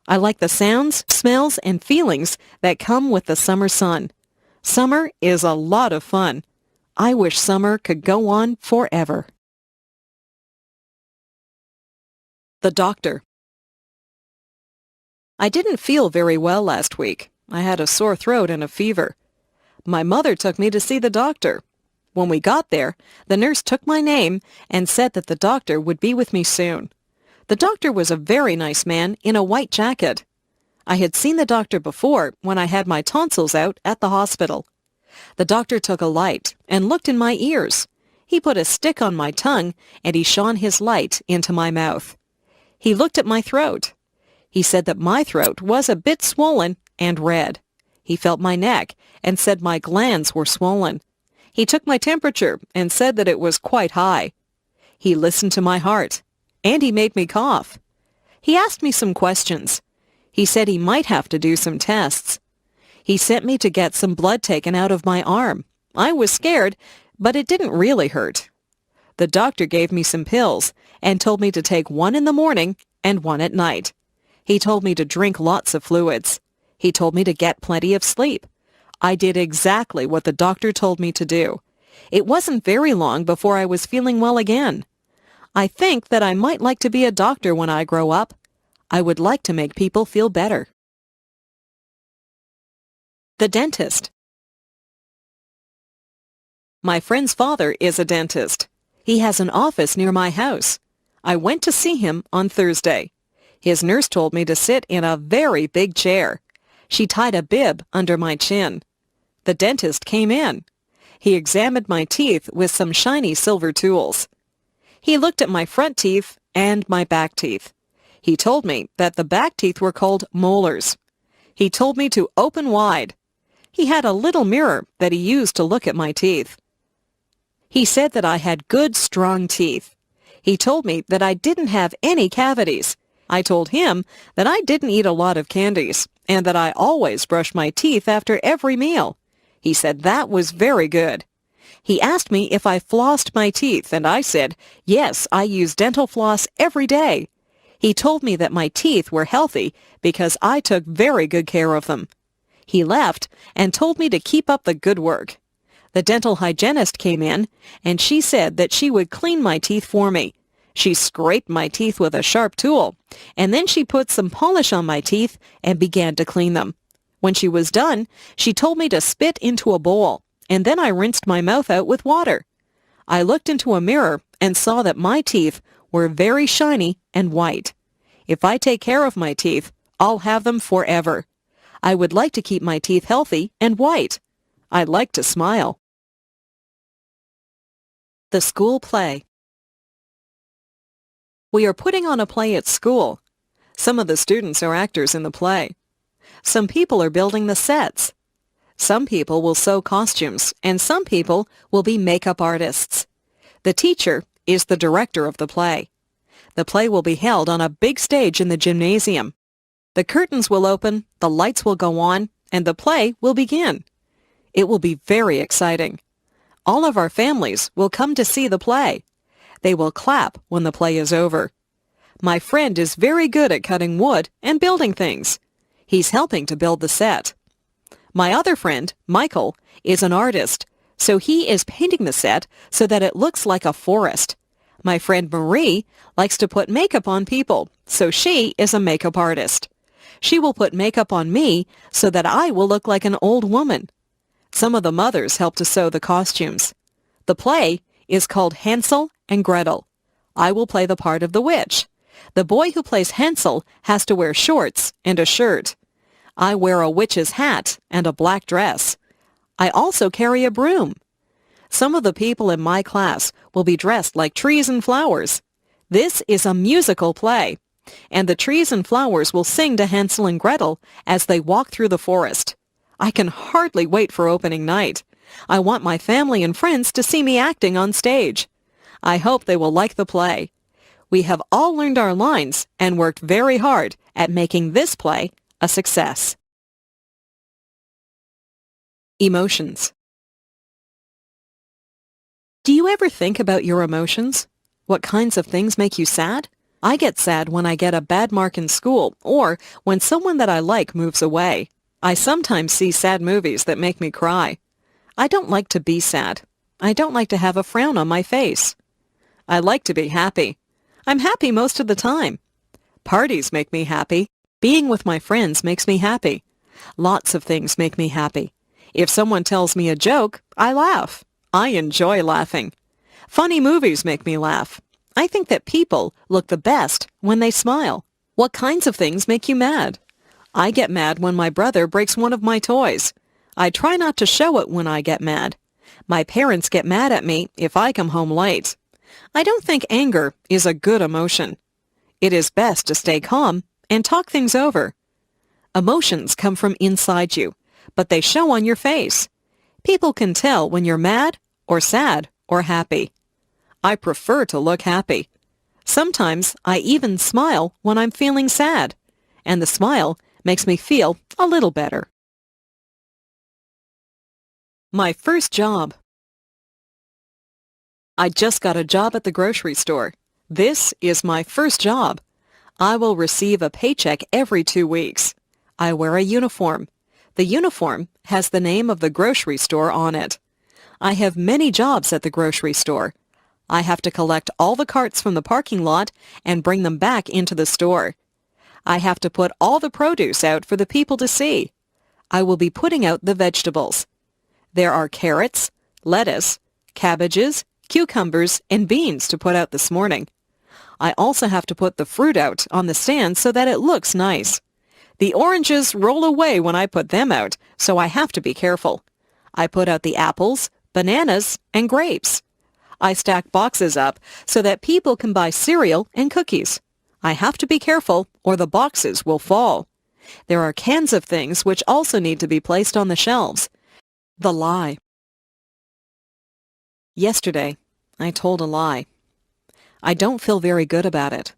I like the sounds, smells, and feelings that come with the summer sun. Summer is a lot of fun. I wish summer could go on forever. The doctor. I didn't feel very well last week. I had a sore throat and a fever. My mother took me to see the doctor. When we got there, the nurse took my name and said that the doctor would be with me soon. The doctor was a very nice man in a white jacket. I had seen the doctor before when I had my tonsils out at the hospital. The doctor took a light and looked in my ears. He put a stick on my tongue and he shone his light into my mouth. He looked at my throat. He said that my throat was a bit swollen and red. He felt my neck and said my glands were swollen. He took my temperature and said that it was quite high. He listened to my heart, and he made me cough. He asked me some questions. He said he might have to do some tests. He sent me to get some blood taken out of my arm. I was scared, but it didn't really hurt. The doctor gave me some pills and told me to take one in the morning and one at night. He told me to drink lots of fluids. He told me to get plenty of sleep. I did exactly what the doctor told me to do. It wasn't very long before I was feeling well again. I think that I might like to be a doctor when I grow up. I would like to make people feel better. The dentist. My friend's father is a dentist. He has an office near my house. I went to see him on Thursday. His nurse told me to sit in a very big chair. She tied a bib under my chin. The dentist came in. He examined my teeth with some shiny silver tools. He looked at my front teeth and my back teeth. He told me that the back teeth were called molars. He told me to open wide. He had a little mirror that he used to look at my teeth. He said that I had good, strong teeth. He told me that I didn't have any cavities. I told him that I didn't eat a lot of candies and that I always brush my teeth after every meal. He said that was very good. He asked me if I flossed my teeth, and I said, yes, I use dental floss every day. He told me that my teeth were healthy because I took very good care of them. He left and told me to keep up the good work. The dental hygienist came in, and she said that she would clean my teeth for me. She scraped my teeth with a sharp tool, and then she put some polish on my teeth and began to clean them. When she was done, she told me to spit into a bowl, and then I rinsed my mouth out with water. I looked into a mirror and saw that my teeth were very shiny and white. If I take care of my teeth, I'll have them forever. I would like to keep my teeth healthy and white. I like to smile. The school play. We are putting on a play at school. Some of the students are actors in the play. Some people are building the sets. Some people will sew costumes, and some people will be makeup artists. The teacher is the director of the play. The play will be held on a big stage in the gymnasium. The curtains will open, the lights will go on, and the play will begin. It will be very exciting. All of our families will come to see the play. They will clap when the play is over. My friend is very good at cutting wood and building things. He's helping to build the set. My other friend, Michael, is an artist, so he is painting the set so that it looks like a forest. My friend Marie likes to put makeup on people, so she is a makeup artist. She will put makeup on me so that I will look like an old woman. Some of the mothers help to sew the costumes. The play is called Hansel and Gretel. I will play the part of the witch. The boy who plays Hansel has to wear shorts and a shirt. I wear a witch's hat and a black dress. I also carry a broom. Some of the people in my class will be dressed like trees and flowers. This is a musical play, and the trees and flowers will sing to Hansel and Gretel as they walk through the forest. I can hardly wait for opening night. I want my family and friends to see me acting on stage. I hope they will like the play. We have all learned our lines and worked very hard at making this play a success. Emotions. Do you ever think about your emotions? What kinds of things make you sad? I get sad when I get a bad mark in school or when someone that I like moves away. I sometimes see sad movies that make me cry. I don't like to be sad. I don't like to have a frown on my face. I like to be happy. I'm happy most of the time. Parties make me happy. Being with my friends makes me happy. Lots of things make me happy. If someone tells me a joke, I laugh. I enjoy laughing. Funny movies make me laugh. I think that people look the best when they smile. What kinds of things make you mad? I get mad when my brother breaks one of my toys. I try not to show it when I get mad. My parents get mad at me if I come home late. I don't think anger is a good emotion. It is best to stay calm and talk things over. Emotions come from inside you, but they show on your face. People can tell when you're mad or sad or happy. I prefer to look happy. Sometimes I even smile when I'm feeling sad, and the smile makes me feel a little better. My first job. I just got a job at the grocery store. This is my first job. I will receive a paycheck every 2 weeks. I wear a uniform. The uniform has the name of the grocery store on it. I have many jobs at the grocery store. I have to collect all the carts from the parking lot and bring them back into the store. I have to put all the produce out for the people to see. I will be putting out the vegetables. There are carrots, lettuce, cabbages, cucumbers, and beans to put out this morning. I also have to put the fruit out on the stand so that it looks nice. The oranges roll away when I put them out, so I have to be careful. I put out the apples, bananas, and grapes. I stack boxes up so that people can buy cereal and cookies. I have to be careful or the boxes will fall. There are cans of things which also need to be placed on the shelves. The lie. Yesterday, I told a lie. I don't feel very good about it.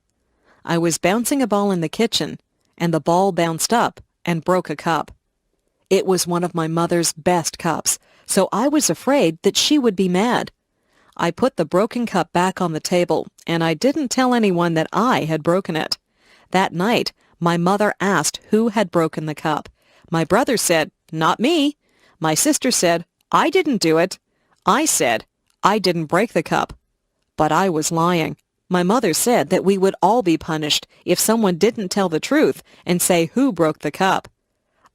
I was bouncing a ball in the kitchen, and the ball bounced up and broke a cup. It was one of my mother's best cups, so I was afraid that she would be mad. I put the broken cup back on the table, and I didn't tell anyone that I had broken it. That night, my mother asked who had broken the cup. My brother said, "Not me." My sister said, "I didn't do it." I said, "I didn't break the cup." But I was lying. My mother said that we would all be punished if someone didn't tell the truth and say who broke the cup.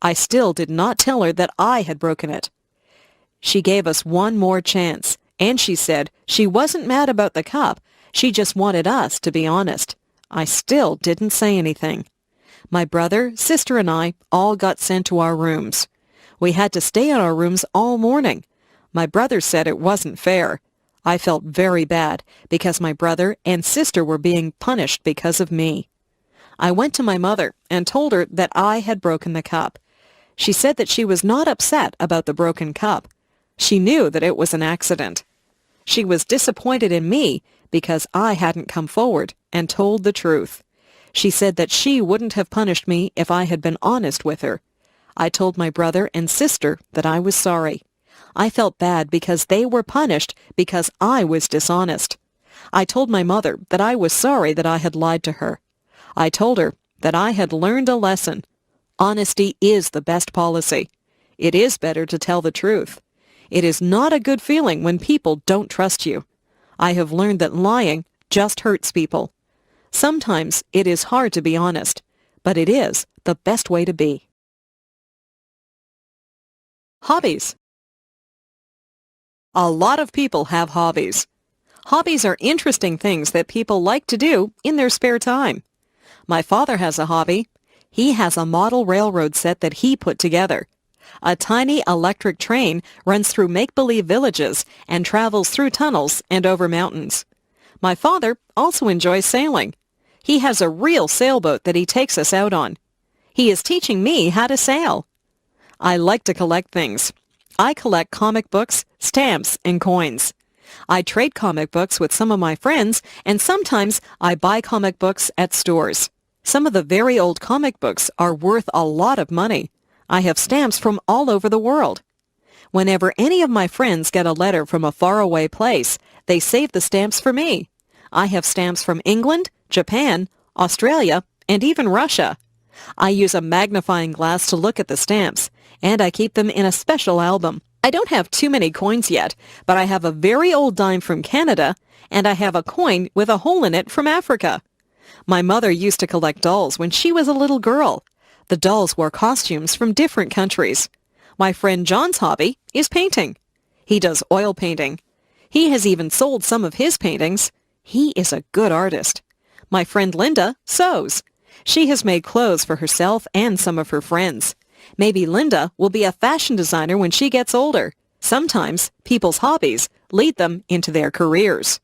I still did not tell her that I had broken it. She gave us one more chance, and she said she wasn't mad about the cup. She just wanted us to be honest. I still didn't say anything. My brother, sister, and I all got sent to our rooms. We had to stay in our rooms all morning. My brother said it wasn't fair. I felt very bad because my brother and sister were being punished because of me. I went to my mother and told her that I had broken the cup. She said that she was not upset about the broken cup. She knew that it was an accident. She was disappointed in me because I hadn't come forward and told the truth. She said that she wouldn't have punished me if I had been honest with her. I told my brother and sister that I was sorry. I felt bad because they were punished because I was dishonest. I told my mother that I was sorry that I had lied to her. I told her that I had learned a lesson. Honesty is the best policy. It is better to tell the truth. It is not a good feeling when people don't trust you. I have learned that lying just hurts people. Sometimes it is hard to be honest, but it is the best way to be. Hobbies. A lot of people have hobbies. Hobbies are interesting things that people like to do in their spare time. My father has a hobby. He has a model railroad set that he put together. A tiny electric train runs through make-believe villages and travels through tunnels and over mountains. My father also enjoys sailing. He has a real sailboat that he takes us out on. He is teaching me how to sail. I like to collect things. I collect comic books, stamps, and coins. I trade comic books with some of my friends, and sometimes I buy comic books at stores. Some of the very old comic books are worth a lot of money. I have stamps from all over the world. Whenever any of my friends get a letter from a faraway place, they save the stamps for me. I have stamps from England, Japan, Australia, and even Russia. I use a magnifying glass to look at the stamps, and I keep them in a special album. I don't have too many coins yet, but I have a very old dime from Canada, and I have a coin with a hole in it from Africa. My mother used to collect dolls when she was a little girl. The dolls wore costumes from different countries. My friend John's hobby is painting. He does oil painting. He has even sold some of his paintings. He is a good artist. My friend Linda sews. She has made clothes for herself and some of her friends. Maybe Linda will be a fashion designer when she gets older. Sometimes people's hobbies lead them into their careers.